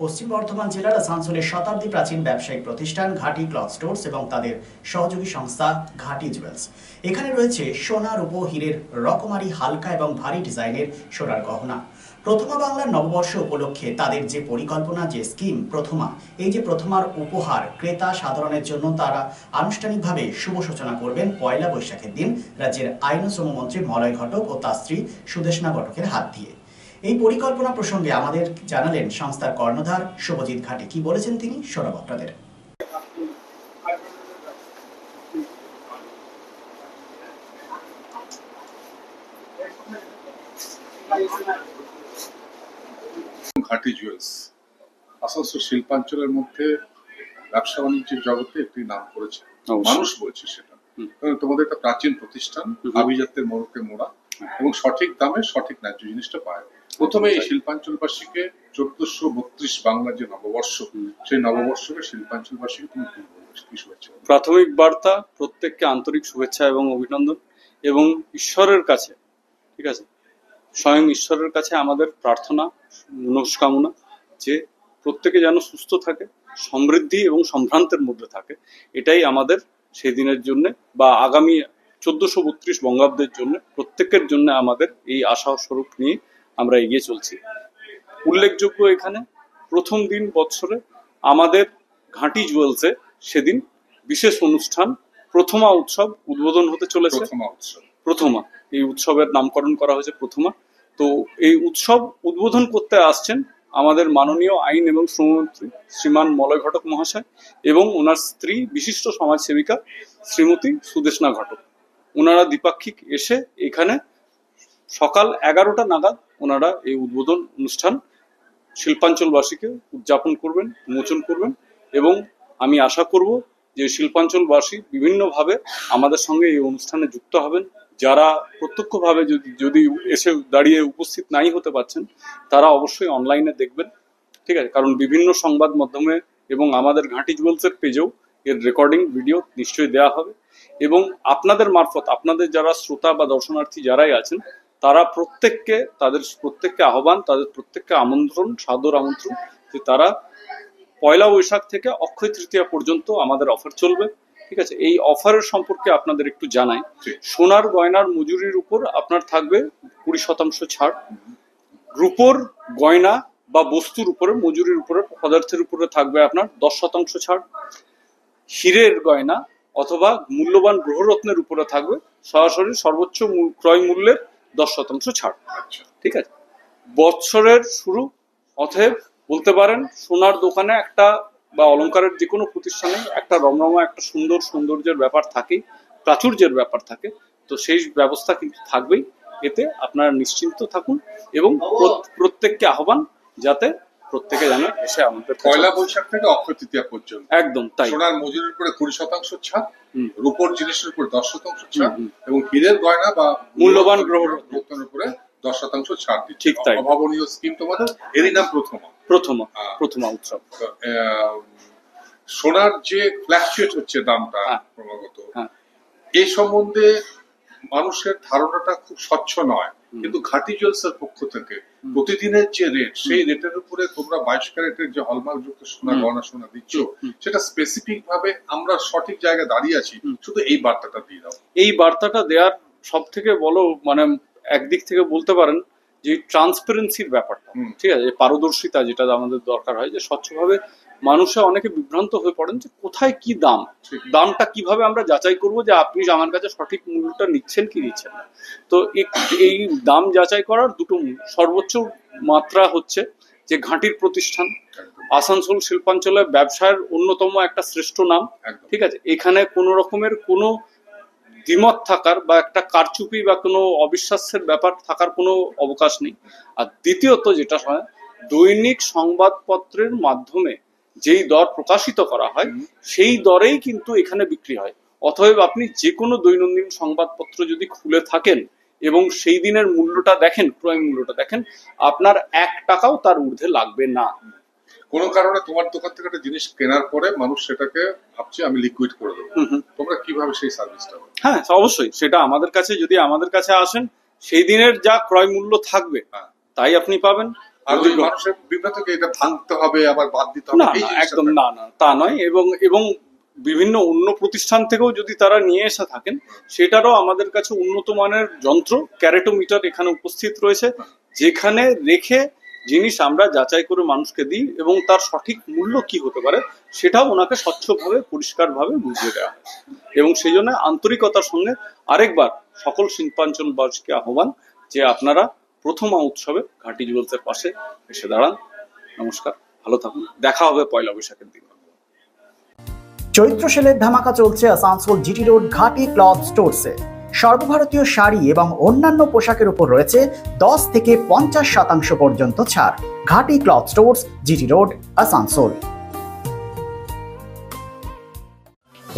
পশ্চিম বর্ধমান জেলার আসানসোলের শতাব্দী প্রাচীন ব্যবসায়িক প্রতিষ্ঠান ঘাটি ক্লথ স্টোর্স এবং তাদের সহযোগী সংস্থা ঘাটি জুয়েলস। এখানে রয়েছে সোনা, রূপো, হীরের রকমারি হালকা এবং ভারী ডিজাইনের সোনার গহনা। প্রথমা বাংলার নববর্ষ উপলক্ষে তাদের যে পরিকল্পনা, যে স্কিম প্রথমা, এই যে প্রথমার উপহার ক্রেতা সাধারণের জন্য তারা আনুষ্ঠানিকভাবে শুভ সূচনা করবেন পয়লা বৈশাখের দিন রাজ্যের আইন ও শ্রমমন্ত্রী মলয় ঘটক ও তার স্ত্রী সুদেষ্ণা ঘটকের হাত দিয়ে। এই পরিকল্পনা প্রসঙ্গে আমাদের জানালেন সংস্থার কর্ণধার শুভজিৎ ঘাটি। কি বলেছেন তিনি, শোনাব আপনাদের। ঘাটি জুয়েলস আসানসোল শিল্পাঞ্চলের মধ্যে ব্যবসা বাণিজ্যের জগতে একটি নাম করেছে, মানুষ বলছে সেটা। তোমাদের একটা প্রাচীন প্রতিষ্ঠান, আভিজাত্যের মোড়কে মোড়া এবং সঠিক দামে সঠিক ন্যায্য জিনিসটা পায়। প্রথমে এই শিল্পাঞ্চলবাসীকে 1432 বাংলা যে নববর্ষ, সেই নববর্ষকে শিল্পাঞ্চলবাসীকে তুমি কি শুভেচ্ছা? প্রাথমিক বার্তা, প্রত্যেককে আন্তরিক শুভেচ্ছা এবং অভিনন্দন, এবং ঈশ্বরের কাছে, ঠিক আছে, স্বয়ং ঈশ্বরের কাছে আমাদের প্রার্থনা, মনস্কামনা যে প্রত্যেকে যেন সুস্থ থাকে, সমৃদ্ধি এবং সম্ভ্রান্তের মধ্যে থাকে। এটাই আমাদের সেই দিনের জন্য বা আগামী 1432 বঙ্গাব্দের জন্য প্রত্যেকের জন্য আমাদের এই আশা স্বরূপ নিয়ে আমরা এগিয়ে চলছি। উল্লেখযোগ্য এখানে প্রথম দিন বৎসরে আমাদের ঘাটি জুয়েলসে সেদিন বিশেষ অনুষ্ঠান প্রথমা উৎসব উদ্বোধন হতে চলেছে। প্রথমা এই উৎসবের নামকরণ করা হয়েছে প্রথমা। তো এই উৎসব উদ্বোধন করতে আসছেন আমাদের মাননীয় আইন এবং শ্রমমন্ত্রী শ্রীমান মলয় ঘটক মহাশয় এবং ওনার স্ত্রী বিশিষ্ট সমাজসেবিকা শ্রীমতী সুদেষ্ণা ঘটক। ওনারা দ্বিপাক্ষিক এসে এখানে সকাল 11টা নাগাদ ওনারা এই উদ্বোধন অনুষ্ঠান শিল্পাঞ্চলবাসীকে উদযাপন করবেন, উন্মোচন করবেন, এবং আমি আশা করব যে শিল্পাঞ্চলবাসী বিভিন্নভাবে আমাদের সঙ্গে এই অনুষ্ঠানে যুক্ত হবেন। যারা প্রত্যক্ষভাবে যদি এসে দাঁড়িয়ে উপস্থিত নাই হতে পারছেন, তারা অবশ্যই অনলাইনে দেখবেন, ঠিক আছে, কারণ বিভিন্ন সংবাদ মাধ্যমে এবং আমাদের ঘাটি জুয়েলসের পেজেও এর রেকর্ডিং ভিডিও নিশ্চয়ই দেওয়া হবে। এবং আপনাদের মারফত আপনাদের যারা শ্রোতা বা দর্শনার্থী যারাই আছেন, তারা তাদের প্রত্যেককে আহ্বান, তাদের প্রত্যেককে আমন্ত্রণ, সাদর আমন্ত্রণ যে তারা পয়লা বৈশাখ থেকে অক্ষয় তৃতীয়া পর্যন্ত আমাদের অফার চলবে, ঠিক আছে। এই অফারের সম্পর্কে আপনাদের একটু জানাই। সোনার গয়নার মজুরির উপর আপনার থাকবে 20% ছাড়। রূপোর গয়না বা বস্তুর উপরে, মজুরির উপরে, পদার্থের উপরে থাকবে আপনার 10% ছাড়। হীরের গয়না অথবা মূল্যবান গ্রহরত্নের উপরে থাকবে সরাসরি সর্বোচ্চ ক্রয় মূল্যের 10% ছাড়, ঠিক আছে। বৎসরের শুরু, অতএব বলতে পারেন সোনার দোকানে একটা বা অলংকারের যে কোনো প্রতিষ্ঠানে একটা রমরমা, একটা সৌন্দর্যের ব্যাপার থাকে, প্রাচুর্যের ব্যাপার থাকে। তো সেই ব্যবস্থা কিন্তু থাকবেই। এতে আপনারা নিশ্চিন্ত থাকুন এবং প্রত্যেককে আহ্বান যাতে প্রত্যেকে জানে এসে আমাদের পয়লা বৈশাখ থেকে অক্ষয় তৃতীয়া পর্যন্ত একদম তাই। সোনার মজুরির উপরে 20% ছাড়, রূপোর জিনিসের উপরে 10% ছাড় এবং হীরের গয়না বা মূল্যবান গ্রহরত্নের উপরে 10% ছাড় দিচ্ছে। ঠিক তাই, অভাবনীয় স্কিম তোমাদের। এরই নাম প্রথমা উৎসব। সোনার যে ফ্ল্যাকচুয়েট হচ্ছে দামটা ক্রমাগত, এই সম্বন্ধে মানুষের ধারণাটা খুব স্বচ্ছ নয়, কিন্তু ঘাটি জুয়েলসের পক্ষ থেকে প্রতিদিনের যে রেট, সেই রেটের উপরে তোমরা 22 ক্যারেটের যে হলমার্ক যুক্ত সোনা গহনা সোনা দিচ্ছ, সেটা স্পেসিফিক ভাবে আমরা সঠিক জায়গায় দাঁড়িয়ে আছি। শুধু এই বার্তাটা দিয়ে দাও। এই বার্তাটা দেওয়ার সব থেকে বলো মানে একদিক থেকে বলতে পারেন যে ট্রান্সপারেন্সির ব্যাপারটা, ঠিক আছে, পারদর্শিতা যেটা আমাদের দরকার হয়, যে স্বচ্ছভাবে মানুষে অনেকে বিভ্রান্ত হয়ে পড়েন যে কোথায় কি দামটা কিভাবে আমরা যাচাই করব যে আপনি আমার কাছে সঠিক মূল্যটা নিচ্ছেন কি নিচ্ছেন না। তো এই দাম যাচাই করার দুটো সর্বোচ্চ মাত্রা হচ্ছে যে ঘাটির প্রতিষ্ঠান আসানসোল শিল্পাঞ্চলে ব্যবসার অন্যতম একটা শ্রেষ্ঠ নাম, ঠিক আছে। এখানে কোনো রকমের কোনো দ্বিমত থাকার বা একটা কারচুপি বা কোনো অবিশ্বাসের ব্যাপার থাকার কোনো অবকাশ নেই। আর দ্বিতীয়ত যেটা হয়, দৈনিক সংবাদপত্রের মাধ্যমে যেই দর প্রকাশিত করা হয় সেই দরেই কিন্তু এখানে বিক্রি হয়। অতএব আপনি যে কোনো দৈনন্দিন সংবাদপত্র যদি খুলে থাকেন এবং সেই দিনের মূল্যটা দেখেন, ক্রয় মূল্যটা দেখেন, আপনার 1 টাকাও তার ঊর্ধ্বে লাগবে না। কোনো কারণে তোমার দোকান থেকে একটা জিনিস কেনার পরে মানুষ সেটাকে ভাবছে আমি লিকুইড করে দেবো, তোমরা কিভাবে সেই সার্ভিসটা? হ্যাঁ, অবশ্যই সেটা আমাদের কাছে, যদি আমাদের কাছে আসেন সেই দিনের যা ক্রয় মূল্য থাকবে তাই আপনি পাবেন। আর ওই মানুষের বিভ্রাতকে এটা ভাঙতে হবে আবার বাদ দিতে হবে না না একদম না না তা নয়, এবং বিভিন্ন অন্য প্রতিষ্ঠান থেকেও যদি তারা নিয়ে এসে থাকেন সেটারও আমাদের কাছে উন্নত মানের যন্ত্র ক্যারেটোমিটার এখানে উপস্থিত রয়েছে, যেখানে রেখে জিনিস আমরা যাচাই করে মানুষকে দিই এবং তার সঠিক মূল্য কি হতে পারে সেটাও ওনাকে স্বচ্ছভাবে পরিষ্কারভাবে বুঝিয়ে দেওয়া হয়। এবং সেই জন্য আন্তরিকতার সঙ্গে আরেকবার সকল শিল্পাঞ্চলবাসীকে আহ্বান যে আপনারা প্রথমা উৎসবে ঘাটি জুয়েলসের পাশে এসে দাঁড়ান। নমস্কার, ভালো থাকুন, দেখা হবে পয়লা বৈশাখের দিন। চৈত্র সেলের ধামাকা চলছে আসানসোল জিটি রোড ঘাটি ক্লথ স্টোরসে। সর্বভারতীয় শাড়ি এবং অন্যান্য পোশাকের উপর রয়েছে 10 থেকে 50% পর্যন্ত ছাড়। ঘাটি cloth stores, GT road, Asansol.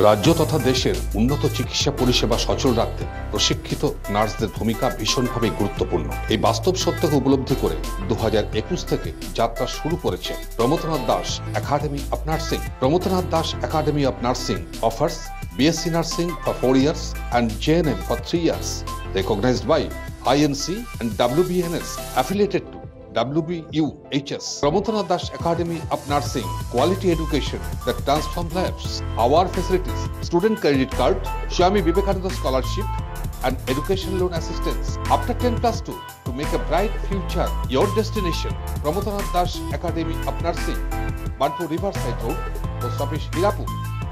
রাজ্য তথা দেশের উন্নত চিকিৎসা পরিষেবা সচল রাখতে প্রশিক্ষিত নার্সদের ভূমিকা ভীষণভাবে গুরুত্বপূর্ণ। এই বাস্তব সত্যকে উপলব্ধি করে 2021 থেকে যাত্রা শুরু করেছে Pramathanath Das academy of nursing. Pramathanath Das academy of nursing offers BSc Nursing for 4 years and JNM for 3 years, recognized by INC and WBNS, affiliated to WBUHS. Pramodanath Das Academy of Nursing, quality education that transforms lives. Our facilities: student credit card, Swami Vivekananda scholarship, and education loan assistance. After 10+2, to make a bright future your destination. Pramodanath Das Academy of Nursing, Banpur Riverside Road, Post Office Hirapur,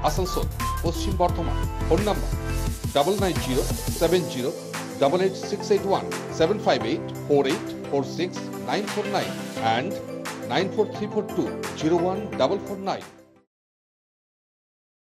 Asansol, Paschim Bardhaman. Phone number 9907088681, 7584846 949 and 94342 01449.